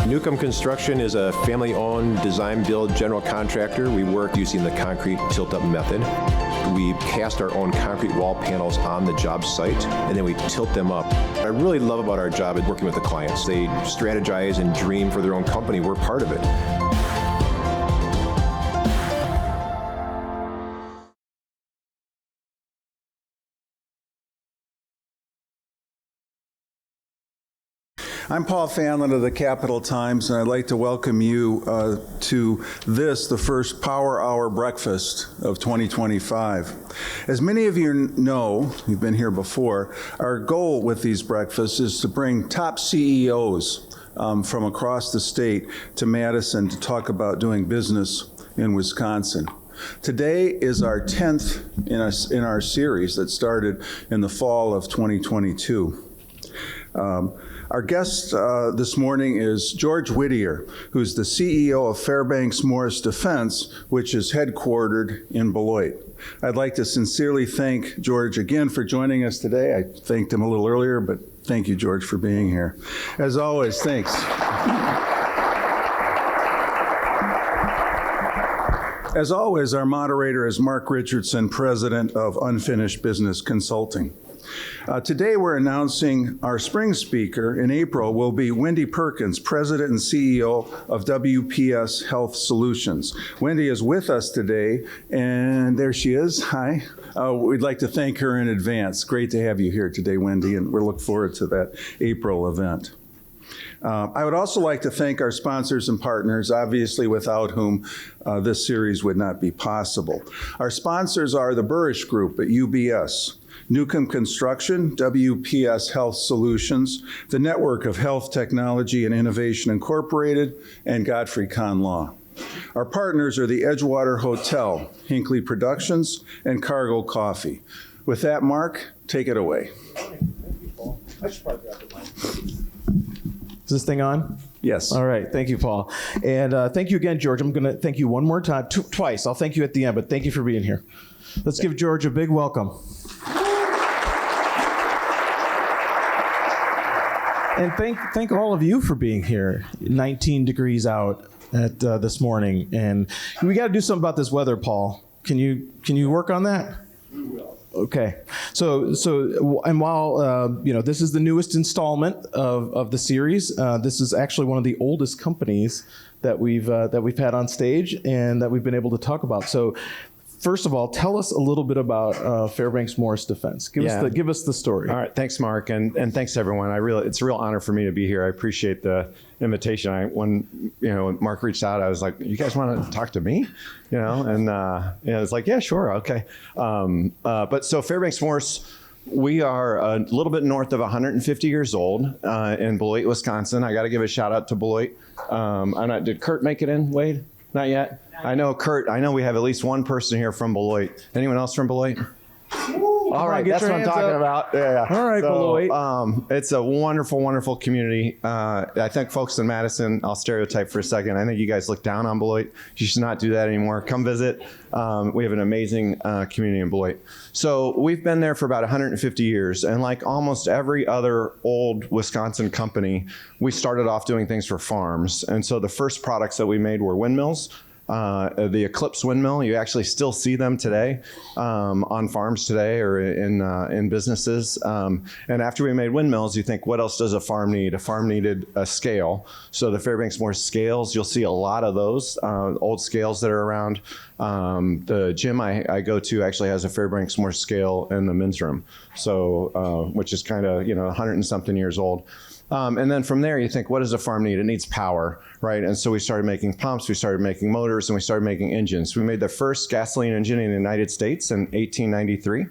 Newcomb Construction is a family-owned design-build general contractor. We work using the concrete tilt-up method. We cast our own concrete wall panels on the job site, and then we tilt them up. What I really love about our job is working with the clients. They strategize and dream for their own company. We're part of it. I'm Paul Fanlin of the Capital Times, and I'd like to welcome you to this, the first Power Hour breakfast of 2025. As many of you know, you've been here before, our goal with these breakfasts is to bring top CEOs from across the state to Madison to talk about doing business in Wisconsin. Today is our 10th in our series that started in the fall of 2022. Our guest this morning is George Whittier, who's the CEO of Fairbanks Morse Defense, which is headquartered in Beloit. I'd like to sincerely thank George again for joining us today. I thanked him a little earlier, but thank you, George, for being here. As always, thanks. As always, our moderator is Mark Richardson, president of Unfinished Business Consulting. Today we're announcing our spring speaker in April will be Wendy Perkins, President and CEO of WPS Health Solutions. Wendy is with us today, and there she is. Hi. We'd like to thank her in advance. Great to have you here today, Wendy, and we're looking forward to that April event. I would also like to thank our sponsors and partners, obviously without whom this series would not be possible. Our sponsors are the Burrish Group at UBS, Newcomb Construction, WPS Health Solutions, the Network of Health Technology and Innovation Incorporated, and Godfrey Kahn Law. Our partners are the Edgewater Hotel, Hinckley Productions, and Cargo Coffee. With that, Mark, take it away. Thank you, Paul. I should probably grab the mic. Is this thing on? Yes. All right. Thank you, Paul. And thank you again, George. I'm going to thank you one more time, twice. I'll thank you at the end, but thank you for being here. Let's give George a big welcome. And thank all of you for being here. 19 degrees out at this morning, and we got to do something about this weather, Paul. Can you work on that? We will. Okay. So, and while this is the newest installment of the series, this is actually one of the oldest companies that we've had on stage and that we've been able to talk about. So, first of all, tell us a little bit about Fairbanks Morse Defense. Give us the story. All right, thanks, Mark, and thanks everyone. It's a real honor for me to be here. I appreciate the invitation. When Mark reached out, I was like, "You guys want to talk to me?" And it's like, "Yeah, sure, okay." But so Fairbanks Morse, we are a little bit north of 150 years old in Beloit, Wisconsin. I got to give a shout out to Beloit. Did Kurt make it in, Wade? Not yet? I know Kurt. I know we have at least one person here from Beloit. Anyone else from Beloit? All right, that's what I'm talking about. Yeah. All right, Beloit. It's a wonderful, wonderful community. I think folks in Madison, I'll stereotype for a second. I think you guys look down on Beloit. You should not do that anymore. Come visit. We have an amazing community in Beloit. So we've been there for about 150 years. And like almost every other old Wisconsin company, we started off doing things for farms. And so the first products that we made were windmills. The Eclipse windmill, you actually still see them today on farms today or in businesses. And after we made windmills, you think, what else does a farm need? A farm needed a scale. So the Fairbanks Morse scales, you'll see a lot of those old scales that are around. The gym I go to actually has a Fairbanks Morse scale in the men's room, so which is kind of 100 and something years old. And then from there, you think, what does a farm need? It needs power, right? And so we started making pumps, we started making motors, and we started making engines. We made the first gasoline engine in the United States in 1893.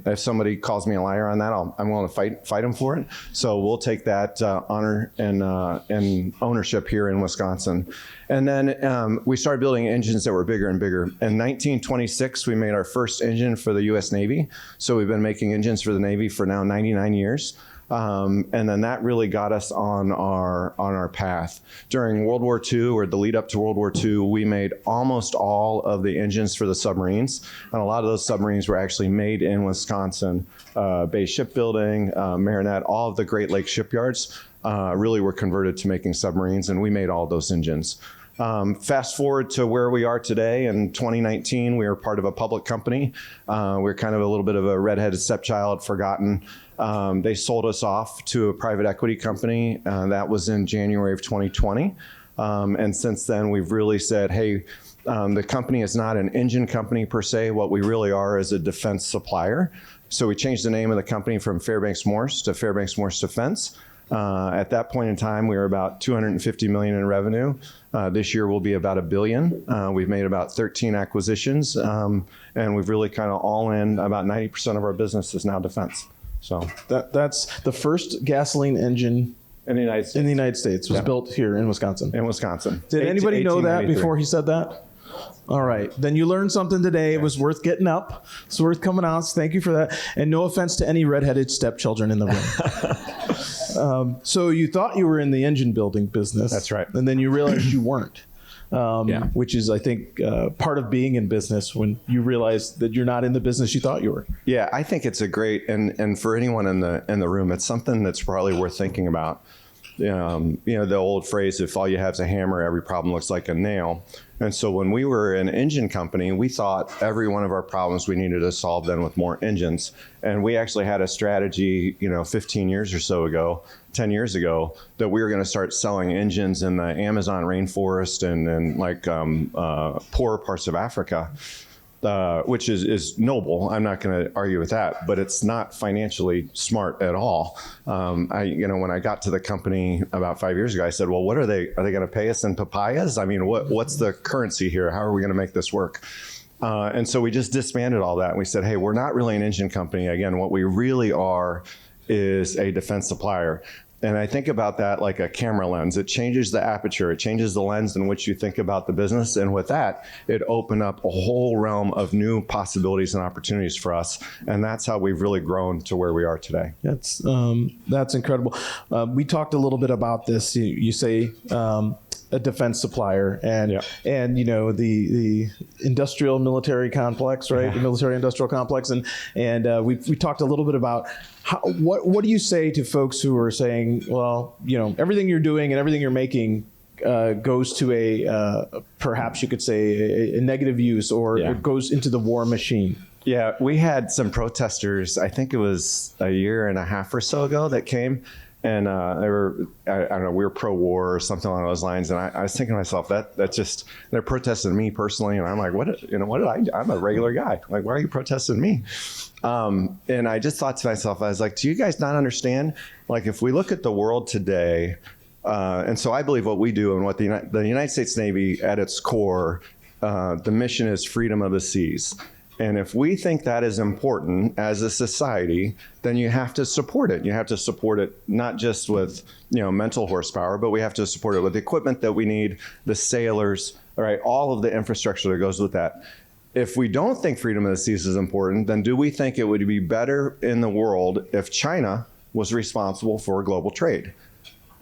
If somebody calls me a liar on that, I'm willing to fight them for it. So we'll take that honor and ownership here in Wisconsin. And then we started building engines that were bigger and bigger. In 1926, we made our first engine for the U.S. Navy. So we've been making engines for the Navy for now 99 years. And then that really got us on our path. During World War II, or the lead up to World War II, we made almost all of the engines for the submarines. And a lot of those submarines were actually made in Wisconsin. Bay Shipbuilding, Marinette, all of the Great Lakes shipyards. really were converted to making submarines, and we made all those engines. Fast forward to where we are today. In 2019, we were part of a public company. We're kind of a little bit of a redheaded stepchild, forgotten. They sold us off to a private equity company. That was in January of 2020. And since then, we've really said, hey, the company is not an engine company per se. What we really are is a defense supplier. So we changed the name of the company from Fairbanks Morse to Fairbanks Morse Defense. At that point in time, we were about $250 million in revenue. This year will be about $1 billion. We've made about 13 acquisitions, and we've really kind of all in. About 90% of our business is now defense. So That's the first gasoline engine in the United States. in the United States was built here in Wisconsin. In Wisconsin. Did anybody know that 1893. before he said that? All right. Then you learned something today. It was worth getting up. It's worth coming out. So thank you for that. And no offense to any redheaded stepchildren in the room. So you thought you were in the engine building business. That's right. And then you realized you weren't. Yeah. Which is, I think, part of being in business when you realize that you're not in the business you thought you were. Yeah, I think it's a great, and for anyone in the room, it's something that's probably worth thinking about. The old phrase, if all you have is a hammer, every problem looks like a nail. And so when we were an engine company, we thought every one of our problems we needed to solve then with more engines. And we actually had a strategy, 15 years or so ago, 10 years ago, that we were going to start selling engines in the Amazon rainforest and poorer parts of Africa. Which is noble. I'm not going to argue with that, but it's not financially smart at all. When I got to the company about 5 years ago, I said, well, are they going to pay us in papayas? I mean, what's the currency here? How are we going to make this work? And so we just disbanded all that. And we said, hey, we're not really an engine company. Again, what we really are is a defense supplier. And I think about that like a camera lens. It changes the aperture. It changes the lens in which you think about the business. And with that, it opened up a whole realm of new possibilities and opportunities for us. And that's how we've really grown to where we are today. That's incredible. We talked a little bit about this. You say a defense supplier, and the industrial military complex, right? Yeah. The military industrial complex, and we talked a little bit about what do you say to folks who are saying, well, everything you're doing and everything you're making goes to perhaps you could say a negative use, or it goes into the war machine. Yeah, we had some protesters, I think it was a year and a half or so ago, that came. And they were, I don't know, we were pro-war or something along those lines. And I was thinking to myself, that's just, they're protesting me personally. And I'm like, what did I do? I'm a regular guy. Like, why are you protesting me? And I just thought to myself, I was like, do you guys not understand? Like, if we look at the world today, and so I believe what we do and what the United States Navy at its core, the mission is freedom of the seas. And if we think that is important as a society, then you have to support it. You have to support it not just with mental horsepower, but we have to support it with the equipment that we need, the sailors, all right, all of the infrastructure that goes with that. If we don't think freedom of the seas is important, then do we think it would be better in the world if China was responsible for global trade?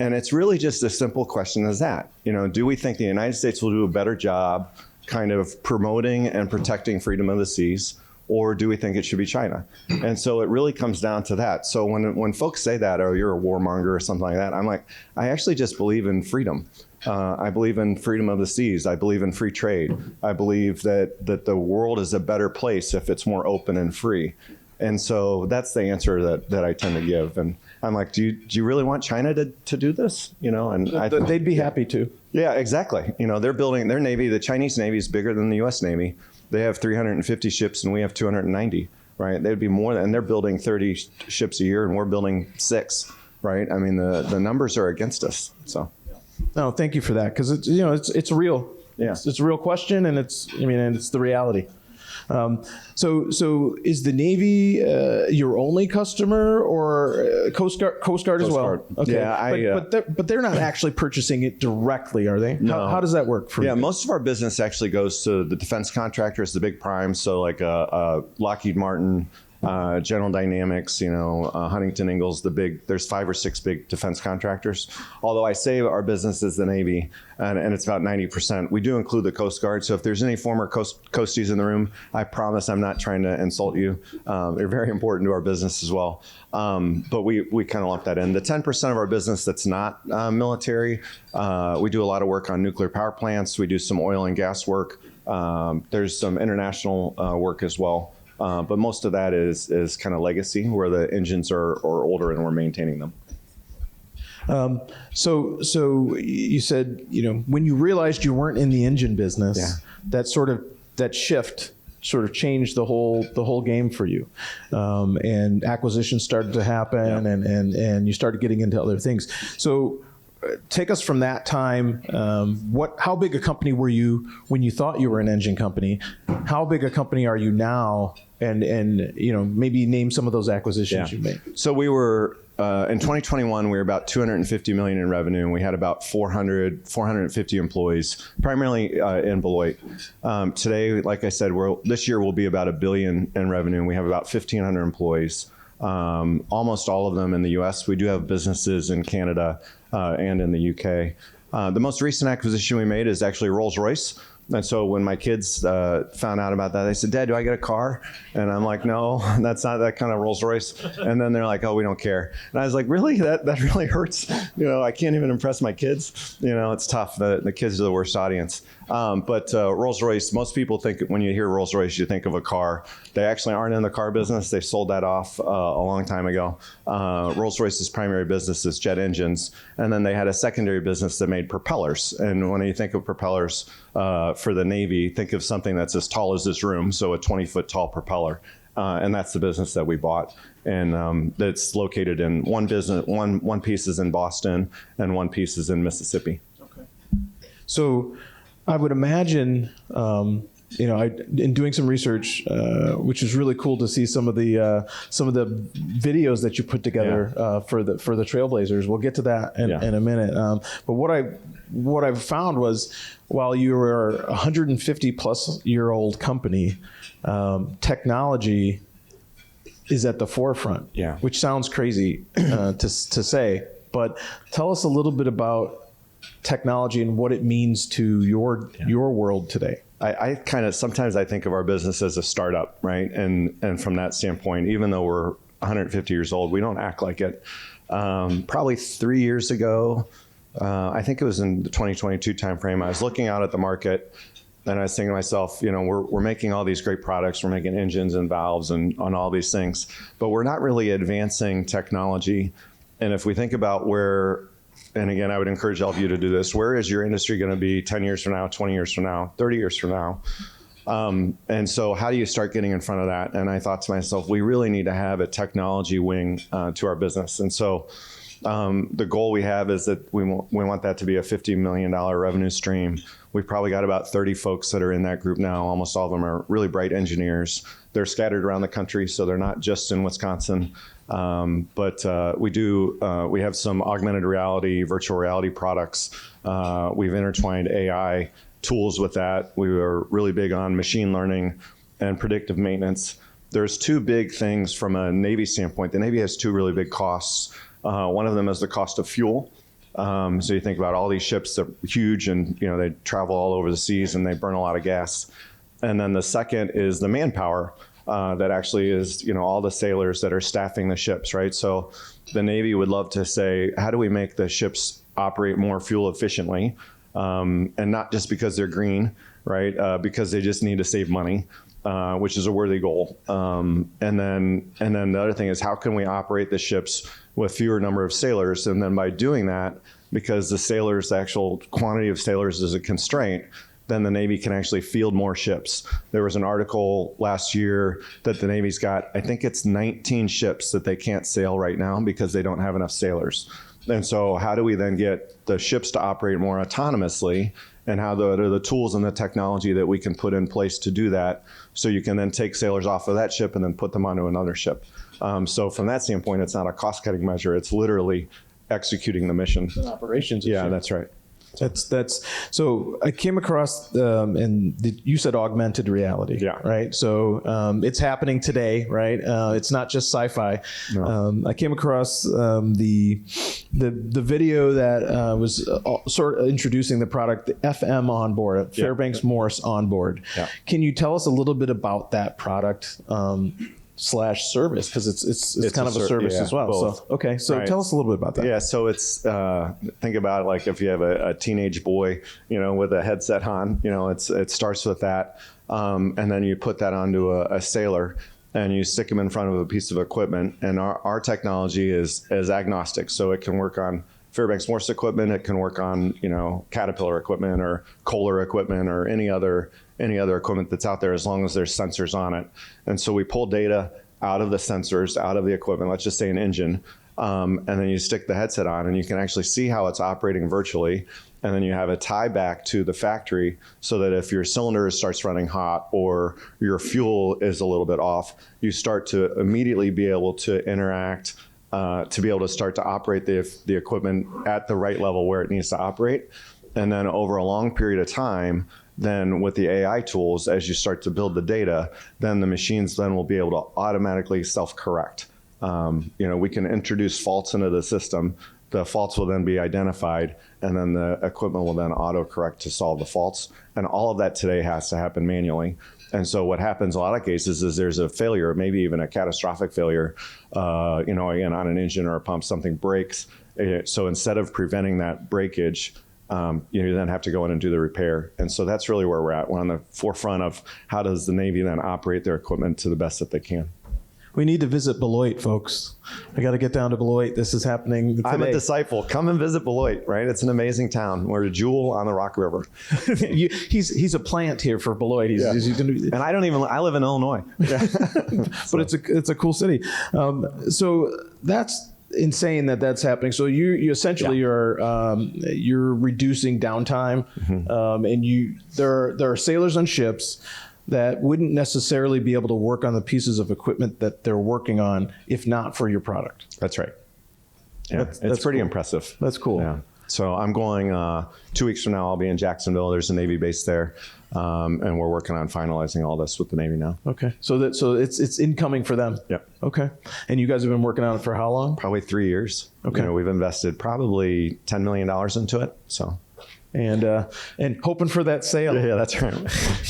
And it's really just a simple question as that. Do we think the United States will do a better job kind of promoting and protecting freedom of the seas, or do we think it should be China? And so it really comes down to that. So when folks say that, oh, you're a warmonger or something like that, I'm like, I actually just believe in freedom. I believe in freedom of the seas. I believe in free trade. I believe that the world is a better place if it's more open and free. And so that's the answer that I tend to give. And I'm like, do you really want China to do this? And they'd be happy to. Yeah, exactly. They're building their Navy. The Chinese Navy is bigger than the U.S. Navy. They have 350 ships and we have 290, right? They'd be more than, and they're building 30 ships a year and we're building 6, right? I mean, the numbers are against us. So. No, thank you for that. Cause it's real. Yeah. It's a real question, and it's the reality. So is the Navy your only customer, or Coast Guard as well? Guard. Okay. Yeah, but they're not actually purchasing it directly, are they? No. How does that work for you? Yeah, most of our business actually goes to the defense contractors, the big primes. So like Lockheed Martin, General Dynamics, Huntington Ingalls, there's 5 or 6 big defense contractors. Although I say our business is the Navy, and it's about 90%. We do include the Coast Guard. So if there's any former Coasties in the room, I promise I'm not trying to insult you. They're very important to our business as well. But we kind of lump that in. The 10% of our business that's not military, we do a lot of work on nuclear power plants. We do some oil and gas work. There's some international work as well. But most of that is kind of legacy, where the engines are older and we're maintaining them. So you said, when you realized you weren't in the engine business, that shift sort of changed the whole game for you, and acquisitions started to happen, and you started getting into other things. So take us from that time. How big a company were you when you thought you were an engine company? How big a company are you now? And maybe name some of those acquisitions you made. So we were in 2021, we were about $250 million in revenue, and we had about 450 employees, primarily in Beloit. Today, like I said, this year will be about $1 billion in revenue, and we have about 1,500 employees. Almost all of them in the U.S. We do have businesses in Canada and in the UK. The most recent acquisition we made is actually Rolls-Royce. And so when my kids found out about that, they said, "Dad, do I get a car?" And I'm like, "No, that's not that kind of Rolls Royce." And then they're like, "Oh, we don't care." And I was like, "Really? That really hurts." I can't even impress my kids. It's tough. The kids are the worst audience. But Rolls Royce, most people think when you hear Rolls Royce, you think of a car. They actually aren't in the car business. They sold that off a long time ago. Rolls Royce's primary business is jet engines. And then they had a secondary business that made propellers. And when you think of propellers for the Navy, think of something that's as tall as this room, so a 20-foot tall propeller. And that's the business that we bought. And that's located in one business. One piece is in Boston, and one piece is in Mississippi. Okay. So I would imagine, in doing some research, which is really cool to see some of the videos that you put together for the Trailblazers. We'll get to that in a minute. But what I found was, while you were a 150-plus-year-old company, technology is at the forefront. Yeah. Which sounds crazy to say, but tell us a little bit about technology and what it means to your world today. I kind of, sometimes I think of our business as a startup, right? And from that standpoint, even though we're 150 years old, we don't act like it. Probably 3 years ago, I think it was in the 2022 timeframe, I was looking out at the market and I was thinking to myself, we're making all these great products. We're making engines and valves and on all these things, but we're not really advancing technology. And if we think about and again, I would encourage all of you to do this, where is your industry going to be 10 years from now, 20 years from now, 30 years from now? And so how do you start getting in front of that? And I thought to myself, we really need to have a technology wing to our business. And so the goal we have is that we want that to be a $50 million revenue stream. We've probably got about 30 folks that are in that group now. Almost all of them are really bright engineers. They're scattered around the country, so they're not just in Wisconsin. But we have some augmented reality, virtual reality products. We've intertwined AI tools with that. We are really big on machine learning and predictive maintenance. There's 2 big things from a Navy standpoint. The Navy has 2 really big costs. One of them is the cost of fuel. So you think about all these ships that are huge and they travel all over the seas and they burn a lot of gas. And then the second is the manpower. That actually is, all the sailors that are staffing the ships, right? So the Navy would love to say, how do we make the ships operate more fuel efficiently? And not just because they're green, right? Because they just need to save money, which is a worthy goal. And then the other thing is, how can we operate the ships with fewer number of sailors? And then by doing that, because the actual quantity of sailors is a constraint, then the Navy can actually field more ships. There was an article last year that the Navy's got, I think it's 19 ships that they can't sail right now because they don't have enough sailors. And so how do we then get the ships to operate more autonomously, and how are the tools and the technology that we can put in place to do that, so you can then take sailors off of that ship and then put them onto another ship. So from that standpoint, it's not a cost-cutting measure. It's literally executing the mission. It's an operations issue. Yeah, that's right. That's so I came across you said augmented reality, Yeah. right? So it's happening today, right? It's not just sci-fi. No. I came across the video that was sort of introducing the product, the FM onboard, Fairbanks Morse onboard. Yeah. Can you tell us a little bit about that product? Slash service, because it's kind of a service as well. Both. So okay, so Right. tell us a little bit about that. Yeah, so it's think about it like if you have a teenage boy, with a headset on, it starts with that, and then you put that onto a sailor, and you stick them in front of a piece of equipment. And our technology is agnostic, so it can work on Fairbanks Morse equipment, it can work on Caterpillar equipment or Kohler equipment or any other equipment that's out there, as long as there's sensors on it. And so we pull data out of the sensors, out of the equipment, let's just say an engine, and then you stick the headset on and you can actually see how it's operating virtually. And then you have a tie back to the factory so that if your cylinder starts running hot or your fuel is a little bit off, you start to immediately be able to interact, to be able to start to operate the equipment at the right level where it needs to operate. And then over a long period of time, then with the AI tools, as you start to build the data, then the machines then will be able to automatically self-correct. We can introduce faults into the system. The faults will then be identified, and then the equipment will then auto-correct to solve the faults. And all of that today has to happen manually. And so what happens in a lot of cases is there's a failure, maybe even a catastrophic failure, again, on an engine or a pump, something breaks. So instead of preventing that breakage, you then have to go in and do the repair. And so that's really where we're at. We're on the forefront of how does the Navy then operate their equipment to the best that they can. We need to visit Beloit, folks. I got to get down to Beloit. This is happening today. I'm a disciple. Come and visit Beloit, right? It's an amazing town. We're a jewel on the Rock River. He's a plant here for Beloit. He's gonna be, And I live in Illinois. but it's a cool city. So that's insane that's happening. So you essentially you're reducing downtime, and there are sailors on ships that wouldn't necessarily be able to work on the pieces of equipment that they're working on if not for your product. That's right. Yeah, it's pretty impressive. That's cool. Yeah. So I'm going 2 weeks from now. I'll be in Jacksonville. There's a Navy base there, and we're working on finalizing all this with the Navy now. Okay. So it's incoming for them. Yep. Okay. And you guys have been working on it for how long? Probably 3 years. Okay. We've invested probably $10 million into it. So. And hoping for that sale. Yeah, that's right.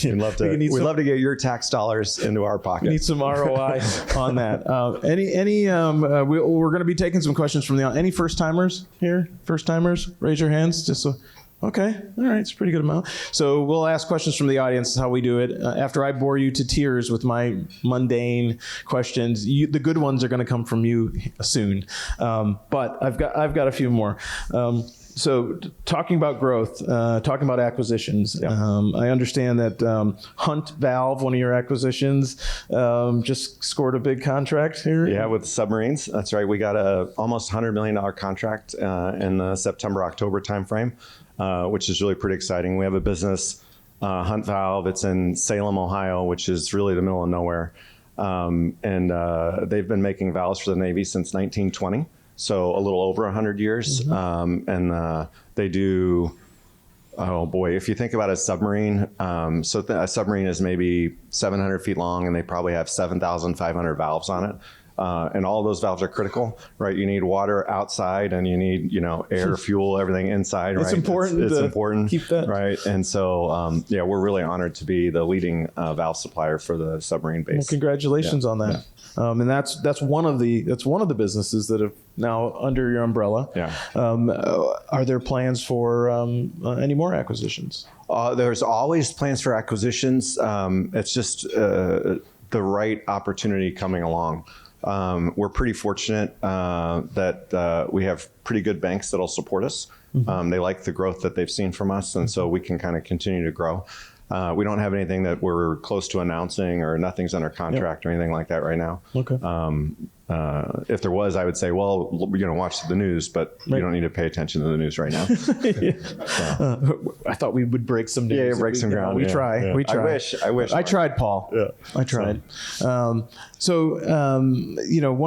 We'd love to get your tax dollars into our pocket. Need some ROI on that. We're going to be taking some questions from any first timers here. First timers, raise your hands. Just so. Okay, all right, it's a pretty good amount. So we'll ask questions from the audience. Is how we do it. After I bore you to tears with my mundane questions, the good ones are going to come from you soon. But I've got a few more. So talking about growth, talking about acquisitions, I understand that Hunt Valve, one of your acquisitions, just scored a big contract here. Yeah, with submarines. That's right. We got a almost $100 million contract in the September-October timeframe, which is really pretty exciting. We have a business, Hunt Valve. It's in Salem, Ohio, which is really the middle of nowhere. And they've been making valves for the Navy since 1920. So a little over 100 years. And they do, oh boy, if you think about a submarine, a submarine is maybe 700 feet long and they probably have 7,500 valves on it. And all of those valves are critical, right? You need water outside and you need, air, fuel, everything inside, right? It's important It's to important, keep that. Right. And so, we're really honored to be the leading valve supplier for the submarine base. Well, congratulations on that. And that's one of the businesses that have now under your umbrella. Yeah. Are there plans for any more acquisitions? There's always plans for acquisitions. It's just the right opportunity coming along. We're pretty fortunate that we have pretty good banks that'll support us. They like the growth that they've seen from us, and so we can kind of continue to grow. We don't have anything that we're close to announcing, or nothing's under contract or anything like that right now. Okay. If there was, I would say, well, watch the news, but you don't need to pay attention to the news right now. I thought we would break some news. Yeah, break some ground. We try. Yeah. We try. I wish. I tried, Paul. Yeah. I tried. One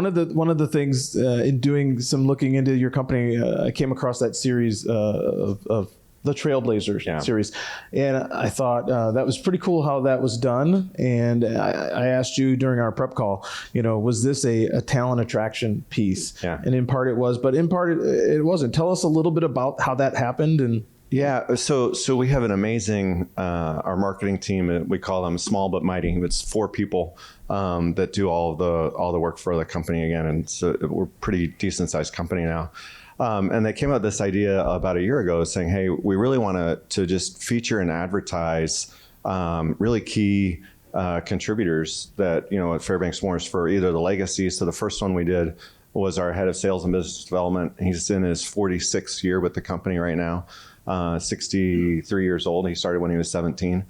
of the things in doing some looking into your company, I came across that series of the Trailblazer Yeah. series. And I thought that was pretty cool how that was done. And I asked you during our prep call, was this a talent attraction piece? Yeah. And in part it was, but in part it wasn't. Tell us a little bit about how that happened. And Yeah, so we have an amazing our marketing team. We call them small but mighty. It's 4 people that do all the work for the company again, and so we're a pretty decent sized company now. And they came up with this idea about a year ago, saying, "Hey, we really want to just feature and advertise really key contributors that at Fairbanks Morse for either the legacies." So the first one we did was our head of sales and business development. He's in his 46th year with the company right now. 63 years old. He started when he was 17,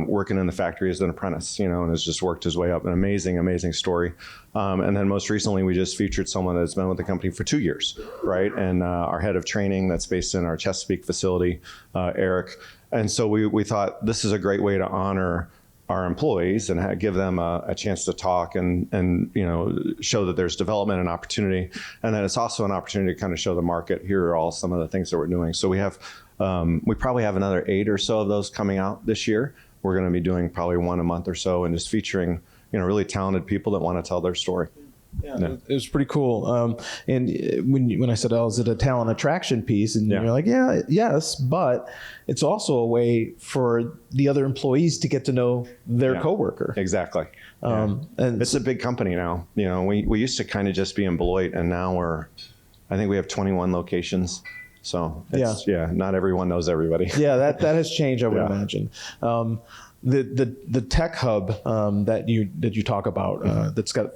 working in the factory as an apprentice, and has just worked his way up. An amazing, amazing story. And then most recently, we just featured someone that's been with the company for 2 years, right? And our head of training that's based in our Chesapeake facility, Eric. And so we thought this is a great way to honor our employees and give them a chance to talk and show that there's development and opportunity. And then it's also an opportunity to kind of show the market, here are all some of the things that we're doing. So we probably have another 8 or so of those coming out this year. We're going to be doing probably 1 a month or so and just featuring, really talented people that want to tell their story. Yeah, it was pretty cool. And when I said, is it a talent attraction piece? And you're like, yes, but it's also a way for the other employees to get to know their coworker. Exactly. And it's a big company now. We used to kind of just be in Beloit, and now I think we have 21 locations. So not everyone knows everybody. Yeah, that has changed, I would imagine. The tech hub that you talk about that's got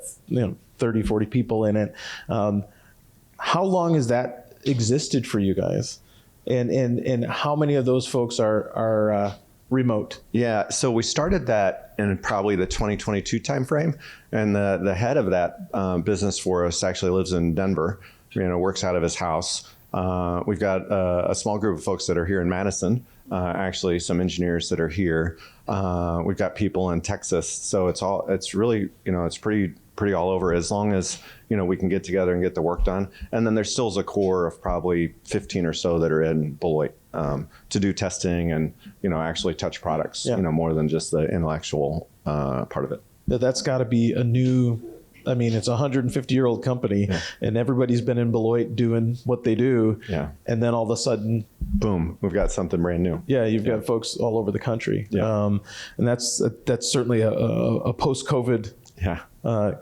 30, 40 people in it. How long has that existed for you guys? And how many of those folks are remote? Yeah, so we started that in probably the 2022 timeframe, and the head of that business for us actually lives in Denver. Works out of his house. We've got a small group of folks that are here in Madison. Actually, some engineers that are here. We've got people in Texas, so it's really it's pretty all over, as long as we can get together and get the work done. And then there still is a core of probably 15 or so that are in Beloit to do testing and actually touch products, more than just the intellectual part of it. That's got to be a new. It's a 150-year-old company, and everybody's been in Beloit doing what they do. Yeah. And then all of a sudden, boom, we've got something brand new. Yeah, you've got folks all over the country. Yeah. And that's certainly a post-COVID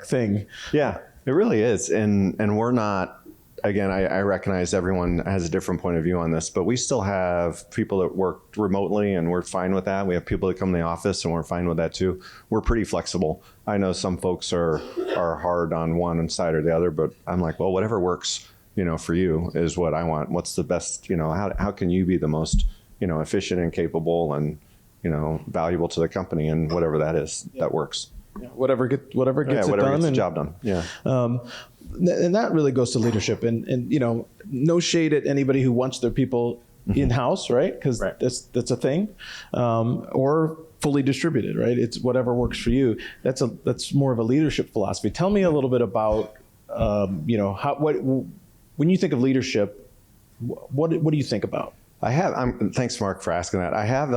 thing. Yeah, it really is. And we're not, again, I recognize everyone has a different point of view on this, but we still have people that work remotely, and we're fine with that. We have people that come to the office, and we're fine with that too. We're pretty flexible. I know some folks are hard on one side or the other, but I'm like, well, whatever works, for you is what I want. What's the best, how can you be the most, efficient and capable and, valuable to the company, and whatever that is, that works. Yeah, whatever gets it done. Gets the job done. Yeah. And that really goes to leadership, and no shade at anybody who wants their people in-house, right? Because that's a thing, or fully distributed, right? It's whatever works for you. That's more of a leadership philosophy. Tell me a little bit about when you think of leadership, what do you think about? Thanks, Mark, for asking that. I have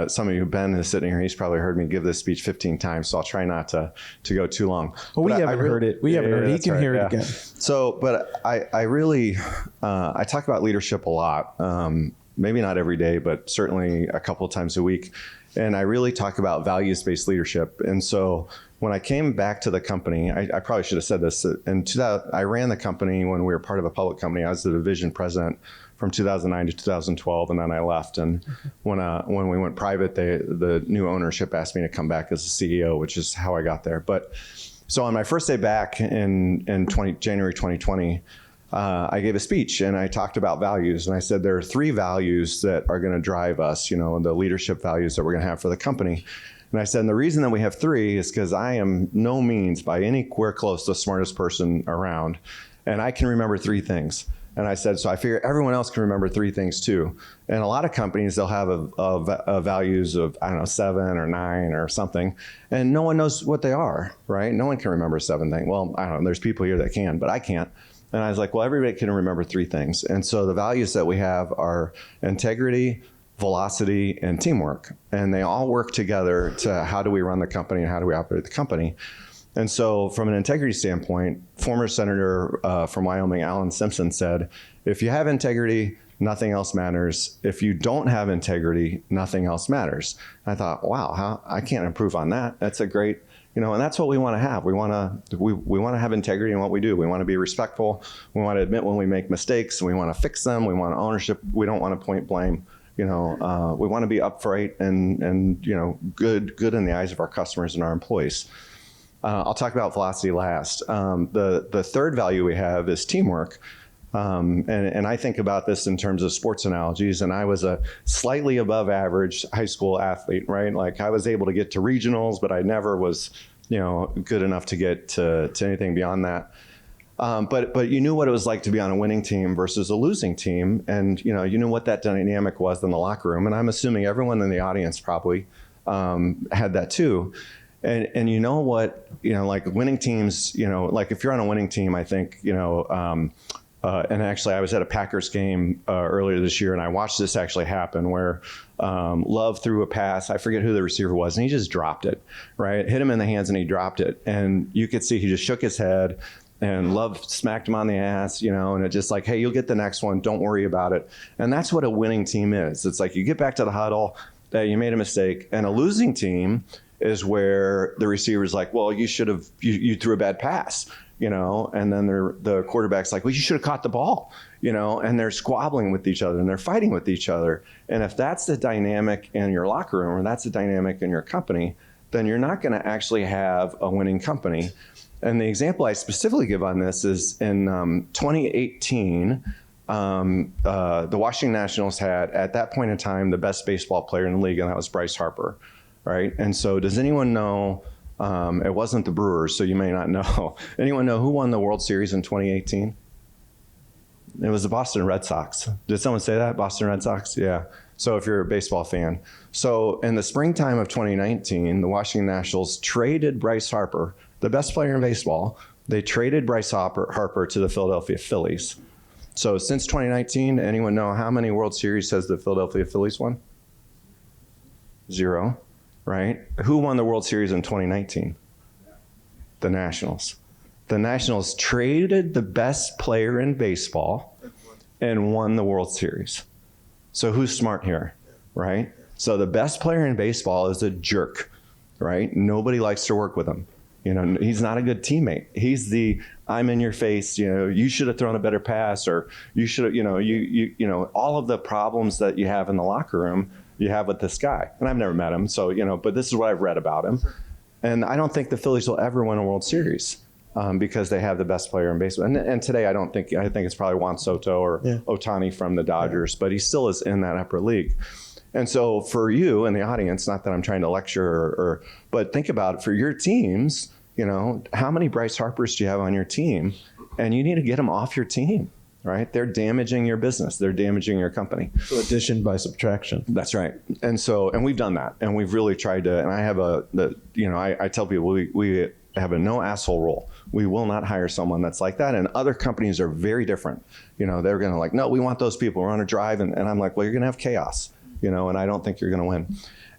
some of you, Ben is sitting here. He's probably heard me give this speech 15 times, so I'll try not to go too long. Well, we haven't heard it. We haven't heard it. He can hear it again. So, but I really I talk about leadership a lot. Maybe not every day, but certainly a couple of times a week. And I really talk about values-based leadership. And so when I came back to the company, I probably should have said this. I ran the company when we were part of a public company. I was the division president from 2009 to 2012, and then I left. And when we went private, the new ownership asked me to come back as a CEO, which is how I got there. But so on my first day back in January 2020, I gave a speech, and I talked about values. And I said there are 3 values that are going to drive us, the leadership values that we're going to have for the company. And I said, and the reason that we have 3 is because I am no means by anywhere close the smartest person around, and I can remember 3 things. And I said, so I figure everyone else can remember 3 things too. And a lot of companies, they'll have a values of, 7 or 9 or something, and no one knows what they are, right? No one can remember 7 things. Well, I don't know, there's people here that can, but I can't. And I was like, well, everybody can remember 3 things. And so the values that we have are integrity, velocity, and teamwork. And they all work together to how do we run the company and how do we operate the company. And so from an integrity standpoint, former Senator from Wyoming, Alan Simpson, said, if you have integrity, nothing else matters. If you don't have integrity, nothing else matters. And I thought, wow, I can't improve on that. That's a great, and that's what we want to have. We want to have integrity in what we do. We want to be respectful. We want to admit when we make mistakes. We want to fix them. We want ownership. We don't want to point blame. We want to be upright and good in the eyes of our customers and our employees. I'll talk about velocity last. The third value we have is teamwork. And I think about this in terms of sports analogies, and I was a slightly above average high school athlete, right? Like I was able to get to regionals, but I never was, good enough to get to anything beyond that. But you knew what it was like to be on a winning team versus a losing team, and you knew what that dynamic was in the locker room. And I'm assuming everyone in the audience probably had that too. And you know what, like winning teams, like if you're on a winning team, I think, and actually, I was at a Packers game earlier this year, and I watched this actually happen where Love threw a pass. I forget who the receiver was, and he just dropped it, right? Hit him in the hands, and he dropped it. And you could see he just shook his head, and Love smacked him on the ass, and it just like, hey, you'll get the next one. Don't worry about it. And that's what a winning team is. It's like you get back to the huddle, you made a mistake. And a losing team is where the receiver's like, well, you threw a bad pass. And then the quarterback's like, well, you should have caught the ball, and they're squabbling with each other and they're fighting with each other. And if that's the dynamic in your locker room or that's the dynamic in your company, then you're not going to actually have a winning company. And the example I specifically give on this is in 2018, the Washington Nationals had, at that point in time, the best baseball player in the league, and that was Bryce Harper, right? And so does anyone know, it wasn't the Brewers, so you may not know. Anyone know who won the World Series in 2018? It was the Boston Red Sox. Did someone say that? Boston Red Sox? Yeah. So if you're a baseball fan. So in the springtime of 2019, the Washington Nationals traded Bryce Harper, the best player in baseball. They traded Bryce Harper to the Philadelphia Phillies. So since 2019, anyone know how many World Series has the Philadelphia Phillies won? 0. Right? Who won the World Series in 2019? The Nationals. The Nationals traded the best player in baseball and won the World Series. So who's smart here, right? So the best player in baseball is a jerk, right? Nobody likes to work with him. He's not a good teammate. He's the I'm in your face. You should have thrown a better pass, or you should have. All of the problems that you have in the locker room, you have with this guy. And I've never met him, so, but this is what I've read about him. And I don't think the Phillies will ever win a World Series because they have the best player in baseball. And today I think it's probably Juan Soto or Ohtani from the Dodgers, but he still is in that upper league. And so for you in the audience, not that I'm trying to lecture, but think about it for your teams, how many Bryce Harpers do you have on your team? And you need to get them off your team. Right? They're damaging your business. They're damaging your company. So addition by subtraction. That's right. And we've done that. And we've really tried to, and I have I tell people we have a no asshole rule. We will not hire someone that's like that. And other companies are very different. They're going to like, no, we want those people. We're on a drive. And I'm like, well, you're going to have chaos, and I don't think you're going to win.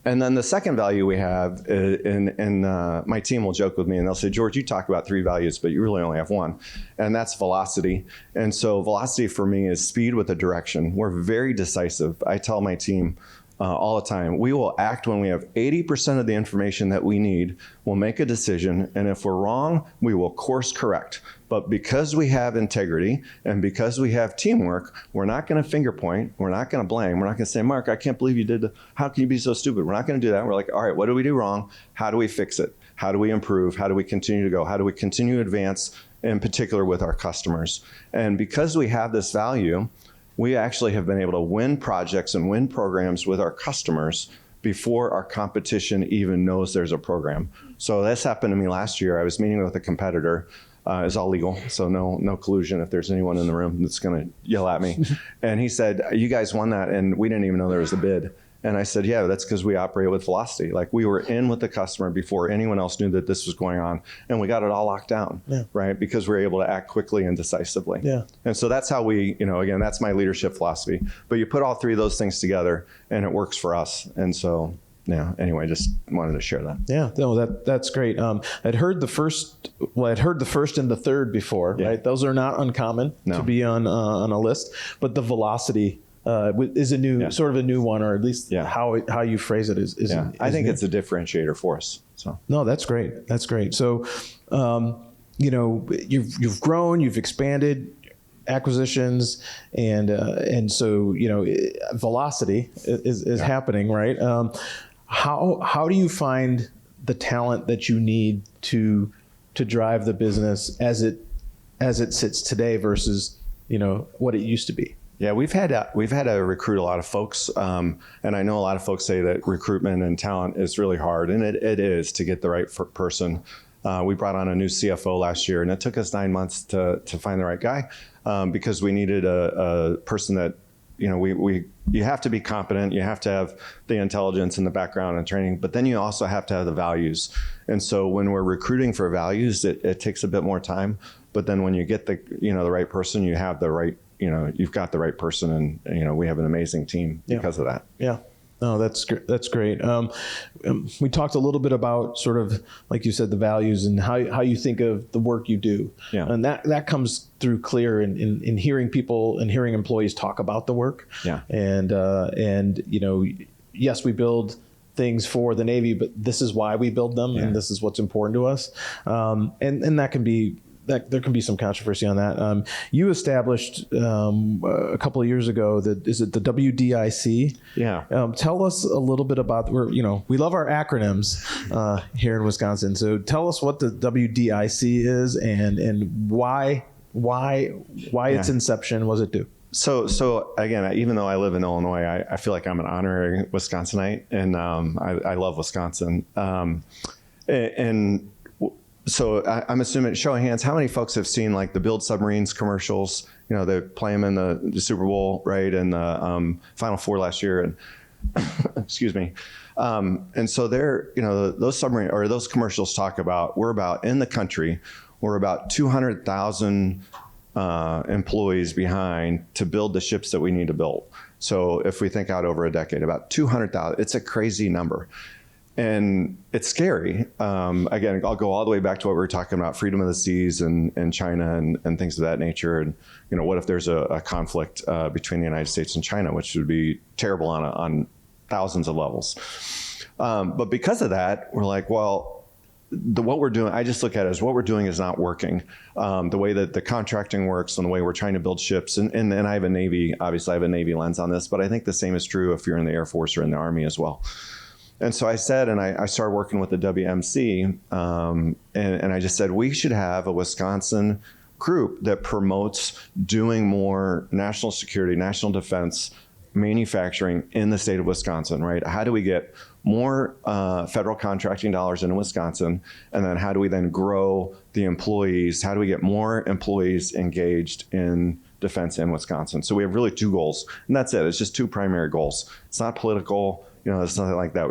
And then the second value we have, and my team will joke with me and they'll say, George, you talk about 3 values, but you really only have 1. And that's velocity. And so velocity for me is speed with a direction. We're very decisive. I tell my team all the time, we will act when we have 80% of the information that we need. We'll make a decision. And if we're wrong, we will course correct. But because we have integrity and because we have teamwork, we're not going to finger point. We're not going to blame. We're not going to say, Mark, I can't believe you did that. How can you be so stupid? We're not going to do that. We're like, all right, what do we do wrong? How do we fix it? How do we improve? How do we continue to go? How do we continue to advance, in particular with our customers? And because we have this value, we actually have been able to win projects and win programs with our customers before our competition even knows there's a program. So this happened to me last year. I was meeting with a competitor. It's all legal, so no collusion if there's anyone in the room that's going to yell at me. And he said, you guys won that, and we didn't even know there was a bid. And I said, yeah, that's because we operate with velocity. Like we were in with the customer before anyone else knew that this was going on, and we got it all locked down, right? Because we were able to act quickly and decisively. Yeah. And so that's how we, again, that's my leadership philosophy. But you put all three of those things together, and it works for us. And so, yeah. Anyway, just wanted to share that. Yeah, no, that's great. I'd heard the first and the third before, right? Those are not uncommon to be on a list, but the velocity is a new sort of a new one, or at least how you phrase it is I think new. it's a differentiator for us. So no, that's great. That's great. So, you've grown, you've expanded, acquisitions, and so velocity is happening, right? How do you find the talent that you need to drive the business as it sits today versus what it used to be? Yeah, we've had to recruit a lot of folks, and I know a lot of folks say that recruitment and talent is really hard, and it is to get the right person. We brought on a new CFO last year, and it took us 9 months to find the right guy because we needed a person that you have to be competent, you have to have the intelligence and the background and training, but then you also have to have the values. And so when we're recruiting for values, it takes a bit more time. But then when you get the right person, you have the right. You've got the right person, and we have an amazing team because of that. Yeah. No, that's great. We talked a little bit about sort of, like you said, the values and how you think of the work you do. Yeah. And that comes through clear in hearing people and hearing employees talk about the work. Yeah. And yes, we build things for the Navy, but this is why we build them, and this is what's important to us. And that can be. There can be some controversy on that. You established a couple of years ago is it the WDIC? Yeah. Tell us a little bit about we love our acronyms here in Wisconsin. So tell us what the WDIC is and why its inception was it do? So again, even though I live in Illinois, I feel like I'm an honorary Wisconsinite, and I love Wisconsin. So I'm assuming, show of hands, how many folks have seen like the Build Submarines commercials? They play them in the Super Bowl, right? And the Final Four last year. And excuse me. And so they're, those submarine or those commercials talk about, we're about in the country, we're about 200,000 employees behind to build the ships that we need to build. So if we think out over a decade, about 200,000, it's a crazy number. And it's scary. Again, I'll go all the way back to what we were talking about, freedom of the seas and China and things of that nature. And, what if there's a conflict between the United States and China, which would be terrible on thousands of levels. But because of that, we're like, well, what we're doing, I just look at it as what we're doing is not working. The way that the contracting works and the way we're trying to build ships. And I have a Navy, obviously I have a Navy lens on this, but I think the same is true if you're in the Air Force or in the Army as well. And so I said, and I started working with the WMC, and I just said, we should have a Wisconsin group that promotes doing more national security, national defense, manufacturing in the state of Wisconsin, right? How do we get more federal contracting dollars into Wisconsin? And then how do we then grow the employees? How do we get more employees engaged in defense in Wisconsin? So we have really two goals, and that's it. It's just two primary goals. It's not political. It's nothing like that.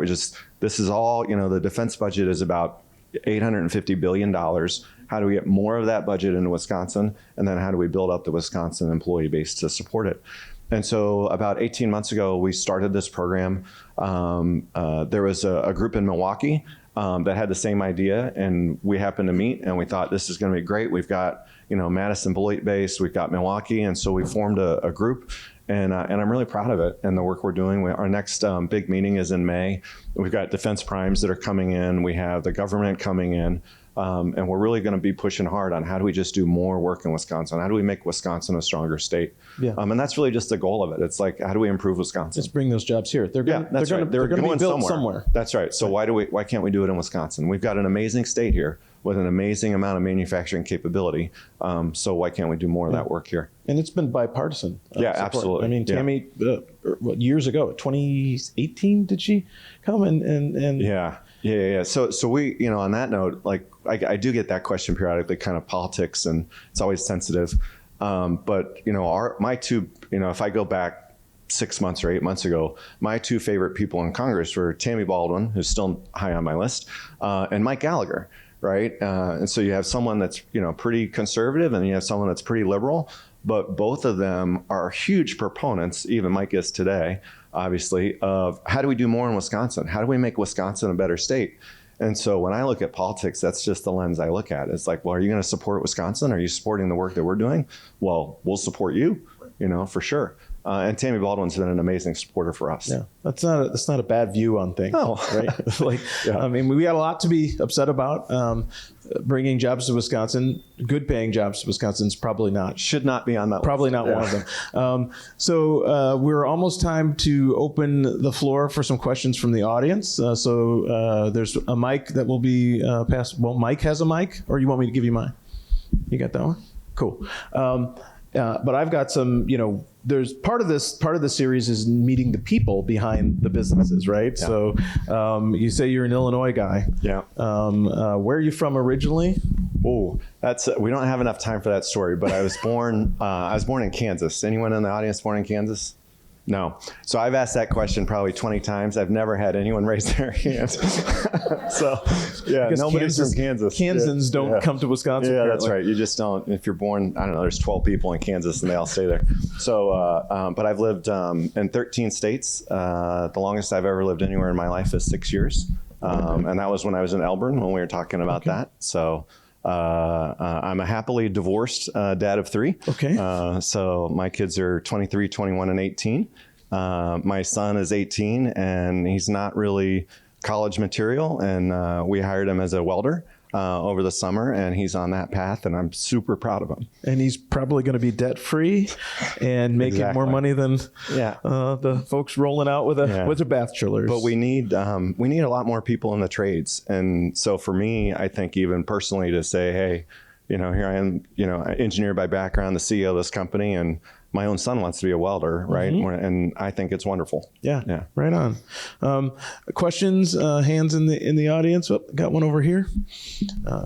This is all, the defense budget is about $850 billion. How do we get more of that budget into Wisconsin? And then how do we build up the Wisconsin employee base to support it? And so about 18 months ago, we started this program. There was a group in Milwaukee that had the same idea, and we happened to meet, and we thought this is going to be great. We've got, Madison Beloit base, we've got Milwaukee, and so we formed a group. And I'm really proud of it and the work we're doing. Our next big meeting is in May. We've got defense primes that are coming in. We have the government coming in. And we're really going to be pushing hard on how do we just do more work in Wisconsin? How do we make Wisconsin a stronger state? Yeah. And that's really just the goal of it. It's like, how do we improve Wisconsin? Just bring those jobs here. They're going to be built somewhere. That's right. So why can't we do it in Wisconsin? We've got an amazing state here with an amazing amount of manufacturing capability. So why can't we do more of that work here? And it's been bipartisan. Yeah, support. Absolutely. I mean, Tammy, years ago, 2018, did she come and Yeah. So we, on that note, like I do get that question periodically, kind of politics, and it's always sensitive. But my two, if I go back 6 months or 8 months ago, my two favorite people in Congress were Tammy Baldwin, who's still high on my list, and Mike Gallagher, right? And so you have someone that's, pretty conservative, and you have someone that's pretty liberal, but both of them are huge proponents, even Mike is today, obviously, of how do we do more in Wisconsin? How do we make Wisconsin a better state? And so when I look at politics, that's just the lens I look at. It's like, well, are you going to support Wisconsin? Are you supporting the work that we're doing? Well, we'll support you, for sure. And Tammy Baldwin's been an amazing supporter for us. Yeah, that's not a bad view on things. No. Right? Yeah. I mean, we got a lot to be upset about. Bringing jobs to Wisconsin, good paying jobs to Wisconsin is probably not. Should not be on that Probably list. not one of them. So we're almost time to open the floor for some questions from the audience. So there's a mic that will be passed. Well, Mike has a mic, or you want me to give you mine? You got that one? Cool. But I've got some, there's part of the series is meeting the people behind the businesses, right? Yeah. So you say you're an Illinois guy. Yeah. Where are you from originally? Oh, we don't have enough time for that story, but I was born in Kansas. Anyone in the audience born in Kansas? No. So I've asked that question probably 20 times. I've never had anyone raise their hand. So, yeah, nobody's from Kansas. Kansans don't come to Wisconsin. Yeah, apparently. That's right. You just don't. If you're born, I don't know, there's 12 people in Kansas and they all stay there. So, but I've lived in 13 states. The longest I've ever lived anywhere in my life is 6 years. And that was when I was in Elburn when we were talking about that. So, I'm a happily divorced dad of 3. Okay. So my kids are 23, 21, and 18. My son is 18, and he's not really college material. And we hired him as a welder over the summer, and he's on that path, and I'm super proud of him. And he's probably going to be debt free and making more money than the folks rolling out with a bachelor's. But we need a lot more people in the trades, and so for me, I think even personally to say, hey, here I am, engineer by background, the CEO of this company, and my own son wants to be a welder, right? Mm-hmm. And I think it's wonderful. Yeah. Right on. Questions, hands in the audience. Oh, got one over here.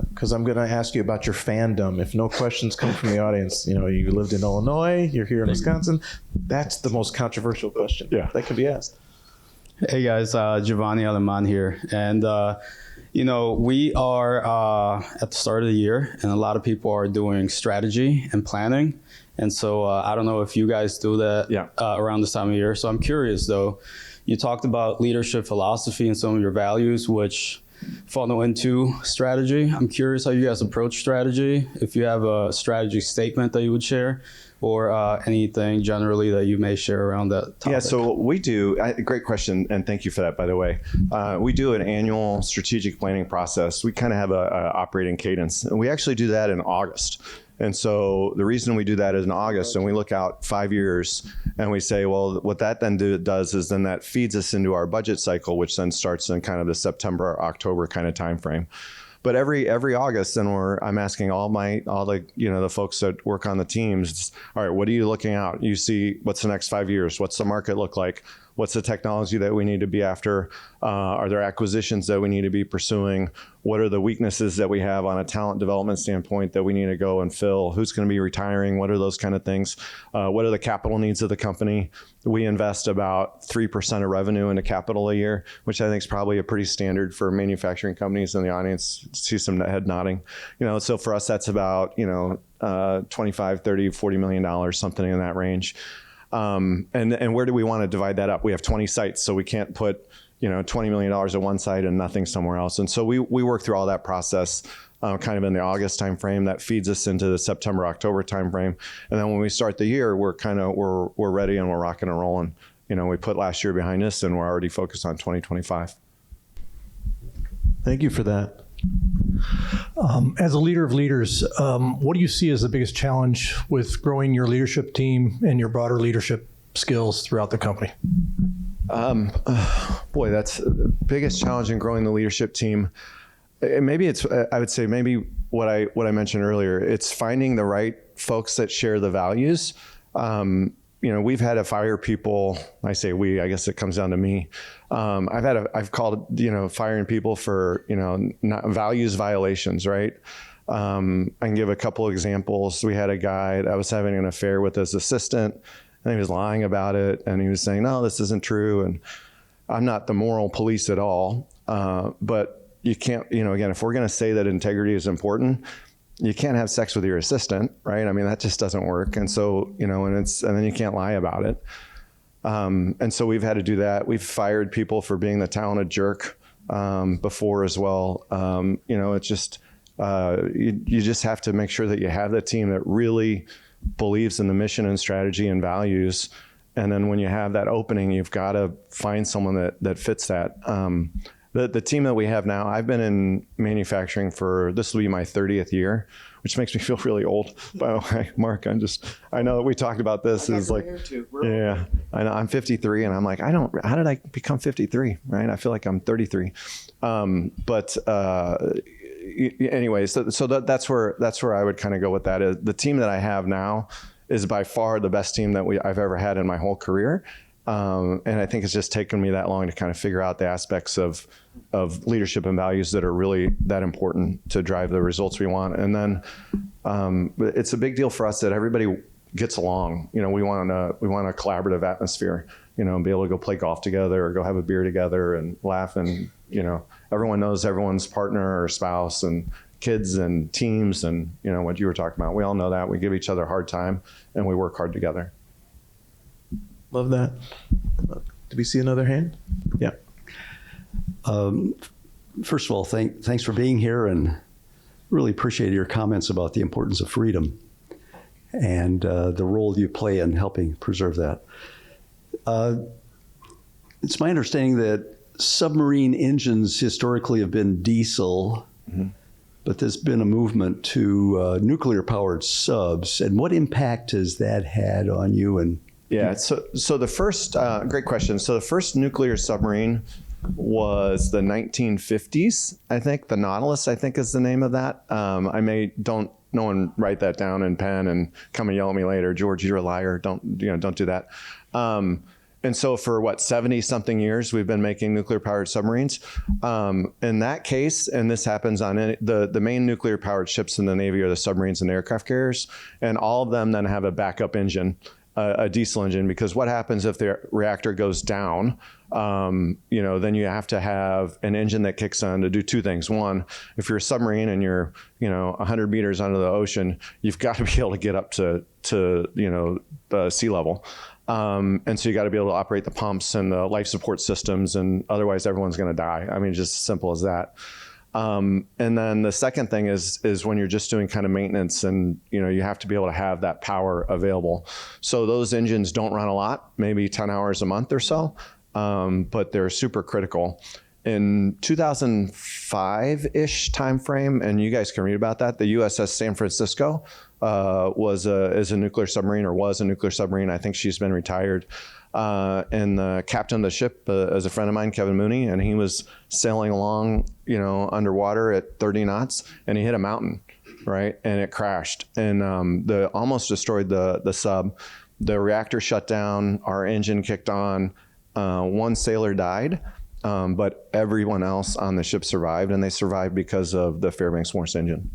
Because I'm going to ask you about your fandom. If no questions come from the audience, you lived in Illinois, you're here in Wisconsin. That's the most controversial question that can be asked. Hey guys, Giovanni Aleman here. And, we are at the start of the year, and a lot of people are doing strategy and planning. And so I don't know if you guys do that around this time of year. So I'm curious, though. You talked about leadership philosophy and some of your values, which funnel into strategy. I'm curious how you guys approach strategy, if you have a strategy statement that you would share, or anything generally that you may share around that topic. Yeah, so we do, great question, and thank you for that, by the way. We do an annual strategic planning process. We kind of have a operating cadence, and we actually do that in August. And so the reason we do that is in August, and we look out 5 years, and we say, well, what that then does is then that feeds us into our budget cycle, which then starts in kind of the September, October kind of time frame. But every August, then I'm asking all the folks that work on the teams, all right, what are you looking out? You see, what's the next 5 years? What's the market look like? What's the technology that we need to be after? Are there acquisitions that we need to be pursuing? What are the weaknesses that we have on a talent development standpoint that we need to go and fill? Who's going to be retiring? What are those kind of things? What are the capital needs of the company? We invest about 3% of revenue into capital a year, which I think is probably a pretty standard for manufacturing companies in the audience. See some head nodding. So for us, that's about, 25, 30, $40 million, something in that range. And where do we want to divide that up? We have 20 sites, so we can't put, $20 million at one site and nothing somewhere else. And so we work through all that process kind of in the August timeframe. That feeds us into the September, October timeframe. And then when we start the year, we're ready and we're rocking and rolling. We put last year behind us and we're already focused on 2025. Thank you for that. As a leader of leaders, what do you see as the biggest challenge with growing your leadership team and your broader leadership skills throughout the company? Boy, that's the biggest challenge in growing the leadership team. Maybe it's, I would say maybe what I mentioned earlier, it's finding the right folks that share the values. We've had to fire people. I say we, I guess it comes down to me. I've called, firing people for, not values violations, right? I can give a couple examples. We had a guy that was having an affair with his assistant, and he was lying about it, and he was saying, no, this isn't true. And I'm not the moral police at all, but you can't, again, if we're going to say that integrity is important, you can't have sex with your assistant, right? I mean, that just doesn't work. And so, and then you can't lie about it. And so we've had to do that. We've fired people for being the talented jerk before as well. It's just, you just have to make sure that you have the team that really believes in the mission and strategy and values. And then when you have that opening, you've got to find someone that fits that. The team that we have now, I've been in manufacturing this will be my 30th year, which makes me feel really old. By the way, Mark, I know that we talked about this. Is like, yeah, I know I'm 53, and I'm like, how did I become 53? Right? I feel like I'm 33. Anyway, so that's where I would kind of go with that. Is the team that I have now is by far the best team that I've ever had in my whole career. And I think it's just taken me that long to kind of figure out the aspects of leadership and values that are really that important to drive the results we want. And then it's a big deal for us that everybody gets along. We want a collaborative atmosphere. Be able to go play golf together or go have a beer together and laugh. And everyone knows everyone's partner or spouse and kids and teams and what you were talking about. We all know that. We give each other a hard time and we work hard together. Love that. Did we see another hand? Yeah. First of all, thanks for being here, and really appreciate your comments about the importance of freedom and the role you play in helping preserve that. It's my understanding that submarine engines historically have been diesel, but there's been a movement to nuclear-powered subs. And what impact has that had on you? And yeah, so the first, great question. So the first nuclear submarine was the 1950s, I think. The Nautilus, I think, is the name of that. No one write that down in pen and come and yell at me later. George, you're a liar. Don't do that. And so for 70 something years, we've been making nuclear powered submarines. In that case, and this happens on the main nuclear powered ships in the Navy are the submarines and aircraft carriers. And all of them then have a backup engine, a diesel engine, because what happens if the reactor goes down? Then you have to have an engine that kicks on to do two things. One, if you're a submarine and you're 100 meters under the ocean, you've got to be able to get up to the sea level. And so you got to be able to operate the pumps and the life support systems, and otherwise everyone's going to die. I mean, just as simple as that. And then the second thing is when you're just doing kind of maintenance, and you have to be able to have that power available. So those engines don't run a lot, maybe 10 hours a month or so, but they're super critical. In 2005-ish timeframe, and you guys can read about that, the USS San Francisco is a nuclear submarine, or was a nuclear submarine. I think she's been retired. And the captain of the ship is a friend of mine, Kevin Mooney, and he was sailing along, underwater at 30 knots, and he hit a mountain, right? And it crashed, and almost destroyed the sub. The reactor shut down. Our engine kicked on. One sailor died, but everyone else on the ship survived, and they survived because of the Fairbanks Morse engine.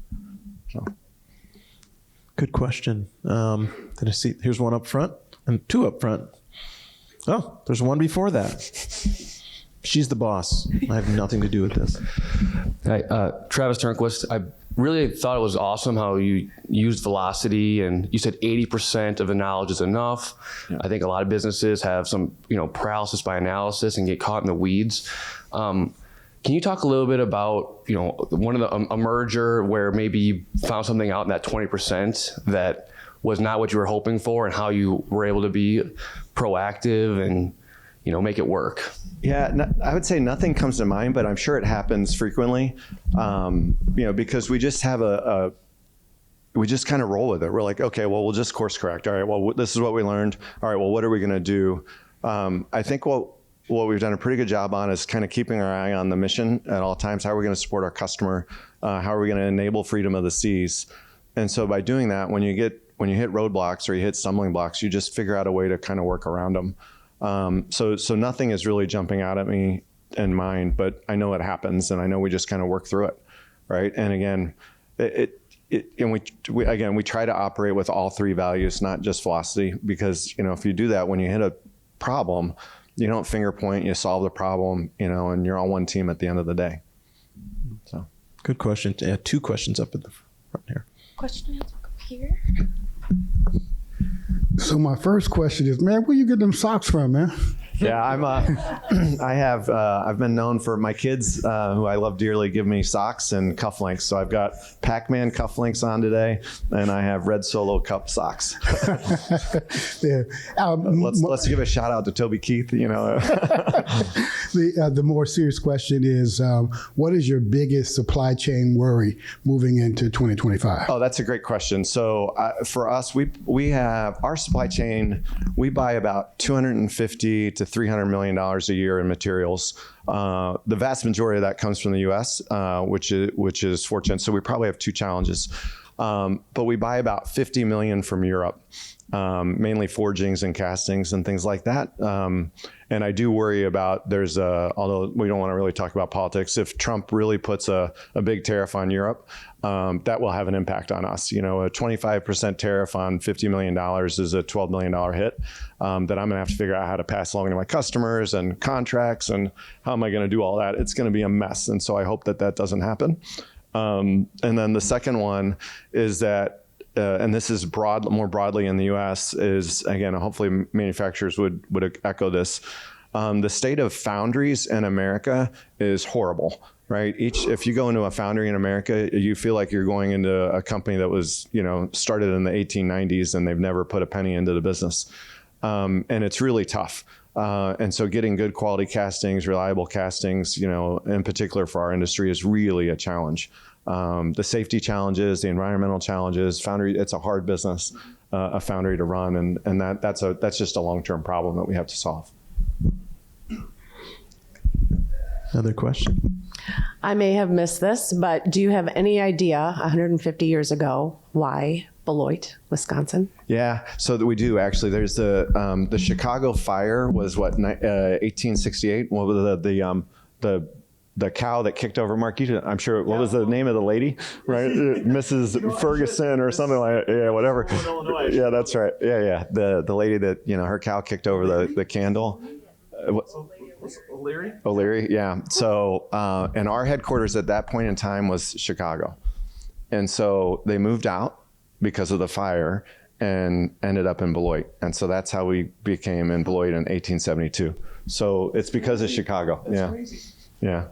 So. Good question. Did I see? Here's one up front and two up front. Oh, there's one before that. She's the boss. I have nothing to do with this. Hi, Travis Turnquist. I really thought it was awesome how you used velocity, and you said 80% of the knowledge is enough. Yeah. I think a lot of businesses have some, paralysis by analysis and get caught in the weeds. Can you talk a little bit about, one of a merger where maybe you found something out in that 20% that was not what you were hoping for, and how you were able to be proactive and, make it work? Yeah, I would say nothing comes to mind, but I'm sure it happens frequently, because we just have we just kind of roll with it. We're like, okay, well, we'll just course correct. All right, well, this is what we learned. All right, well, what are we going to do? I think what we've done a pretty good job on is kind of keeping our eye on the mission at all times. How are we going to support our customer? How are we going to enable freedom of the seas? And so by doing that, when you hit roadblocks or you hit stumbling blocks, you just figure out a way to kind of work around them. So nothing is really jumping out at me in mind, but I know it happens, and I know we just kind of work through it, right? And again, we try to operate with all three values, not just velocity, because, if you do that, when you hit a problem, you don't finger point, you solve the problem, and you're on one team at the end of the day. So Good question. Yeah, 2 questions up at the front here. Question up here. So my first question is, man, where you get them socks from, man? yeah, I've been known for my kids, who I love dearly, give me socks and cufflinks. So I've got Pac-Man cufflinks on today, and I have Red Solo Cup socks. Yeah. Let's give a shout out to Toby Keith. The more serious question is, what is your biggest supply chain worry moving into 2025? Oh, that's a great question. So for us, we have our supply chain. We buy about $250 to $300 million a year in materials. The vast majority of that comes from the U.S., which is fortunate. So we probably have 2 challenges, but we buy about $50 million from Europe, mainly forgings and castings and things like that. And I do worry about although we don't want to really talk about politics, if Trump really puts a big tariff on Europe, that will have an impact on us. A 25% tariff on $50 million is a $12 million hit that I'm going to have to figure out how to pass along to my customers and contracts, and how am I going to do all that? It's going to be a mess. And so I hope that doesn't happen. And then the second one is that, and this is more broadly in the U.S., is, again, hopefully manufacturers would echo this. The state of foundries in America is horrible, right? If you go into a foundry in America, you feel like you're going into a company that was, started in the 1890s and they've never put a penny into the business. And it's really tough. And so getting good quality castings, reliable castings, in particular for our industry, is really a challenge. The safety challenges, the environmental challenges, foundry, it's a hard business, a foundry to run. And that's just a long-term problem that we have to solve. Another question. I may have missed this, but do you have any idea, 150 years ago, why Beloit, Wisconsin? Yeah, so we do actually. There's the Chicago fire was 1868. What was the cow that kicked over Marquita? I'm sure. What was the name of the lady? Right, Mrs. Ferguson or something like that. Yeah, whatever. Yeah, that's right. Yeah. The lady that her cow kicked over the candle. O'Leary, yeah. So, and our headquarters at that point in time was Chicago. And so they moved out because of the fire and ended up in Beloit. And so that's how we became in Beloit in 1872. So it's because of Chicago. That's crazy. Yeah.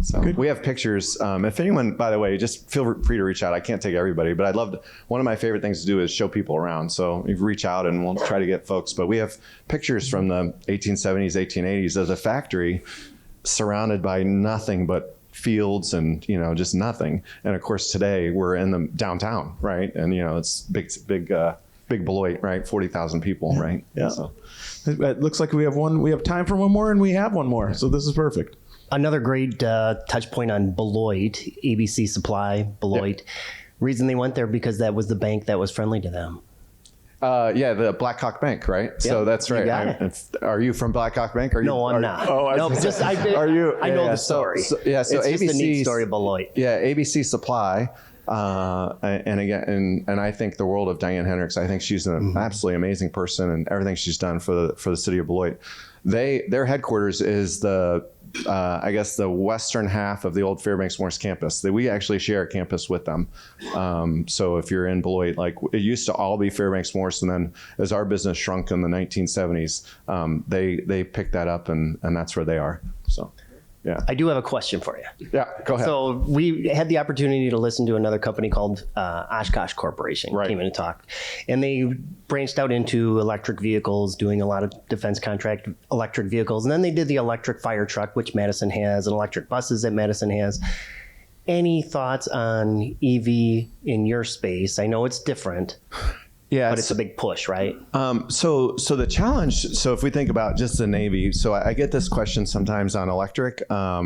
So we have pictures. If anyone, by the way, just feel free to reach out. I can't take everybody, but I'd love to. One of my favorite things to do is show people around. So you reach out and we'll try to get folks. But we have pictures from the 1870s, 1880s of the factory surrounded by nothing but fields and, just nothing. And of course, today we're in the downtown, right? And, it's big Beloit, right? 40,000 people, right? Yeah. So. It looks like we have time for one more, and we have one more. So this is perfect. Another great touch point on Beloit, ABC Supply, Beloit. Yep. Reason they went there because that was the bank that was friendly to them. The Blackhawk Bank, right? Yep. So that's right. Are you from Blackhawk Bank? No, I'm not. No, just I know the story. So it's ABC, just a neat story of Beloit. Yeah, ABC Supply. And again, and I think the world of Diane Hendricks. I think she's an absolutely amazing person, and everything she's done for the city of Beloit. Their headquarters is the western half of the old Fairbanks Morse campus. We actually share a campus with them. So if you're in Beloit, like it used to all be Fairbanks Morse, and then as our business shrunk in the 1970s, they picked that up, and that's where they are. So. Yeah. I do have a question for you. Yeah, go ahead. So we had the opportunity to listen to another company called Oshkosh Corporation. Right. Came in and talked. And they branched out into electric vehicles, doing a lot of defense contract electric vehicles. And then they did the electric fire truck, which Madison has, and electric buses that Madison has. Any thoughts on EV in your space? I know it's different. Yeah, but it's a big push, right? So the challenge, so if we think about just the Navy, so I get this question sometimes on electric,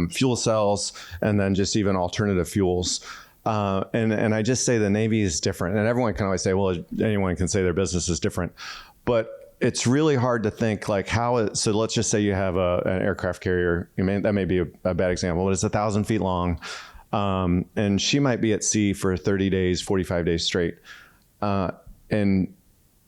fuel cells, and then just even alternative fuels. And I just say the Navy is different. And everyone can always say, well, anyone can say their business is different. But it's really hard to think like so let's just say you have an aircraft carrier. That may be a bad example, but it's 1,000 feet long. And she might be at sea for 30 days, 45 days straight. And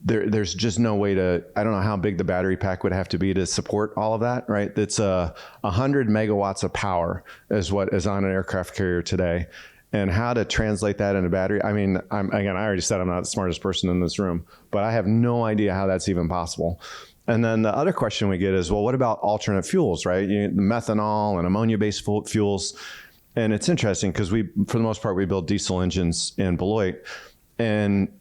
there's just no way to, I don't know how big the battery pack would have to be to support all of that, right? It's 100 megawatts of power is what is on an aircraft carrier today. And how to translate that into battery. I mean, I already said I'm not the smartest person in this room, but I have no idea how that's even possible. And then the other question we get is, well, what about alternate fuels, right? Methanol and ammonia-based fuels. And it's interesting because for the most part, we build diesel engines in Beloit. And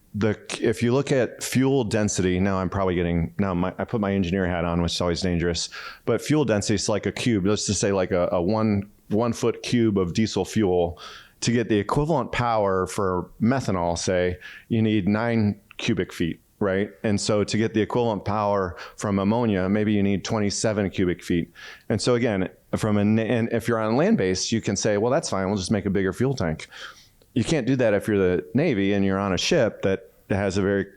if you look at fuel density, now I'm probably getting, I put my engineer hat on, which is always dangerous, but fuel density is like a cube. Let's just say like a 1 foot cube of diesel fuel. To get the equivalent power for methanol, say, you need 9 cubic feet, right? And so to get the equivalent power from ammonia, maybe you need 27 cubic feet. And so again, and if you're on land base, you can say, well, that's fine, we'll just make a bigger fuel tank. You can't do that if you're the Navy and you're on a ship that has a very,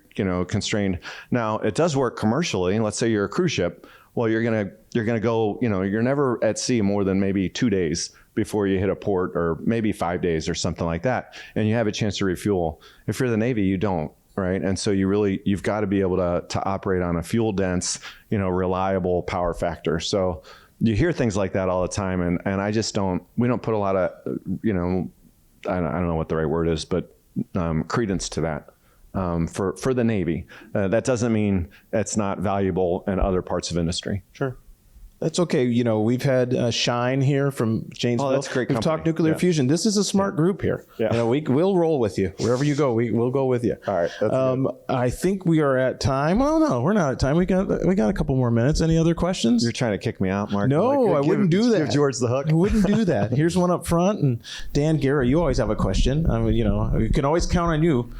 constrained. Now, it does work commercially. Let's say you're a cruise ship. Well, you're gonna go, you're never at sea more than maybe 2 days before you hit a port, or maybe 5 days or something like that. And you have a chance to refuel. If you're the Navy, you don't, right? And so you've got to be able to operate on a fuel dense, reliable power factor. So you hear things like that all the time. And I just we don't put a lot of, I don't know what the right word is, but credence to that. For the Navy. That doesn't mean it's not valuable in other parts of industry. Sure. That's okay. We've had Shine here from Janesville. Oh, that's a great We've company. talked nuclear fusion. This is a smart group here. Yeah. We'll roll with you. Wherever you go, we'll go with you. All right. That's good. I think we are at time. Well, no, we're not at time. We got a couple more minutes. Any other questions? You're trying to kick me out, Mark. No, I wouldn't do that. Give George the hook. I wouldn't do that. Here's one up front. And Dan Guerra, you always have a question. I mean, you can always count on you.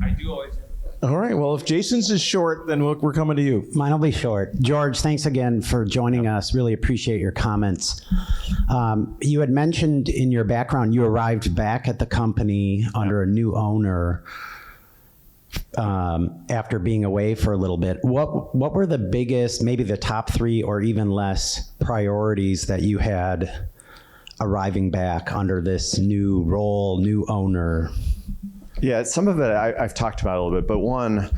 I do always have. All right. Well, if Jason's is short, then we're coming to you. Mine will be short. George, thanks again for joining us. Really appreciate your comments. You had mentioned in your background you arrived back at the company under a new owner after being away for a little bit. What were the biggest, maybe the top 3 or even less priorities that you had arriving back under this new role, new owner? Yeah, some of it I've talked about a little bit, but one,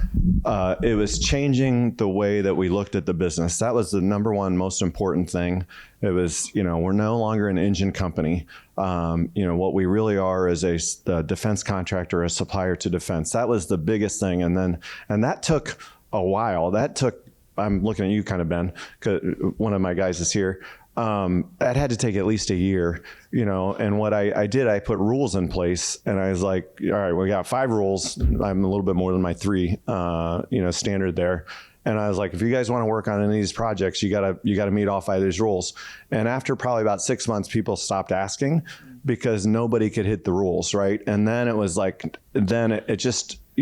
it was changing the way that we looked at the business. That was the number one most important thing. It was, we're no longer an engine company. What we really are is a defense contractor, a supplier to defense. That was the biggest thing. And that took a while. I'm looking at you kind of, Ben, 'cause one of my guys is here. That had to take at least a year, and what I did, I put rules in place, and I was like, all right, we got 5 rules. I'm a little bit more than my 3, standard there. And I was like, if you guys want to work on any of these projects, you gotta meet all 5 of these rules. And after probably about 6 months, people stopped asking because nobody could hit the rules, right? And then it was like,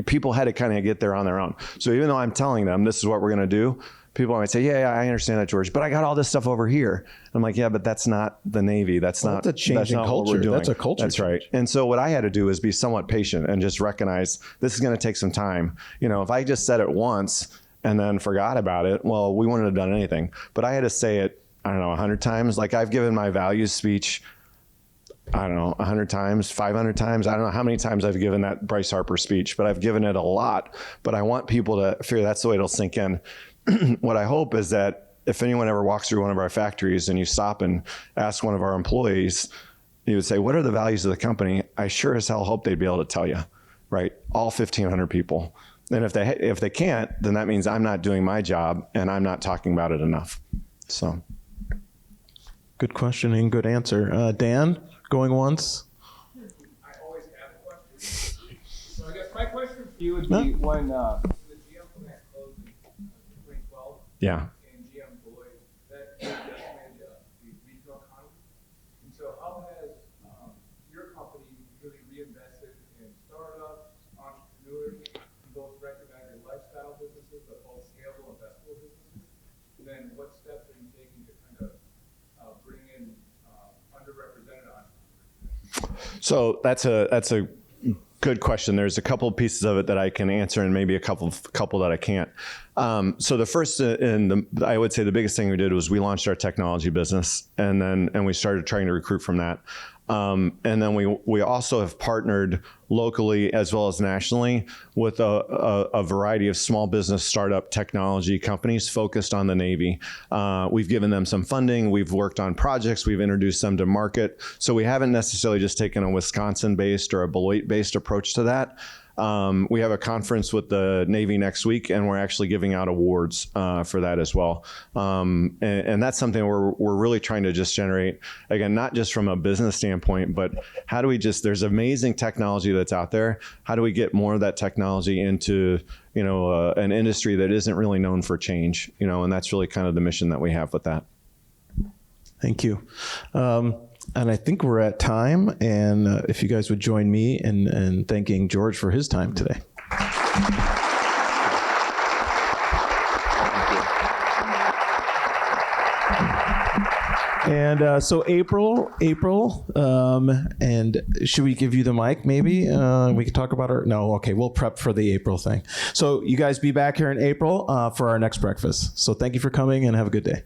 people had to kind of get there on their own. So even though I'm telling them this is what we're gonna do, people might say, yeah, I understand that, George, but I got all this stuff over here. I'm like, yeah, but that's not the Navy. That's not a change in culture. what we're doing. That's a culture That's right. And so what I had to do is be somewhat patient and just recognize this is going to take some time. If I just said it once and then forgot about it, well, we wouldn't have done anything. But I had to say it, 100 times. Like I've given my values speech, 100 times, 500 times. I don't know how many times I've given that Bryce Harper speech, but I've given it a lot. But I want people to figure that's the way it'll sink in. What I hope is that if anyone ever walks through one of our factories and you stop and ask one of our employees, you would say, what are the values of the company? I sure as hell hope they'd be able to tell you, right? All 1,500 people. And if they can't, then that means I'm not doing my job and I'm not talking about it enough. So. Good question and good answer. Dan, going once? I always have a question. So I guess my question for you would be when the GM plant closed in 2012. Yeah. And GM Beloit, that decimated the regional economy. And so how has your company really reinvested in startups, entrepreneurs, both recognized lifestyle businesses, but both scalable investable businesses? And then what steps are you taking to kind of bring in underrepresented entrepreneurs? So that's a good question. There's a couple of pieces of it that I can answer, and maybe a couple that I can't. So the first, I would say the biggest thing we did was we launched our technology business, and we started trying to recruit from that. And then we also have partnered locally as well as nationally with a variety of small business startup technology companies focused on the Navy. We've given them some funding. We've worked on projects. We've introduced them to market. So we haven't necessarily just taken a Wisconsin-based or a Beloit-based approach to that. We have a conference with the Navy next week, and we're actually giving out awards for that as well. And that's something we're really trying to just generate, again, not just from a business standpoint, but how do we there's amazing technology that's out there. How do we get more of that technology into, an industry that isn't really known for change, and that's really kind of the mission that we have with that. Thank you. And I think we're at time. And if you guys would join me in thanking George for his time today. And so April, and should we give you the mic maybe? We could talk about no, okay, we'll prep for the April thing. So you guys be back here in April for our next breakfast. So thank you for coming and have a good day.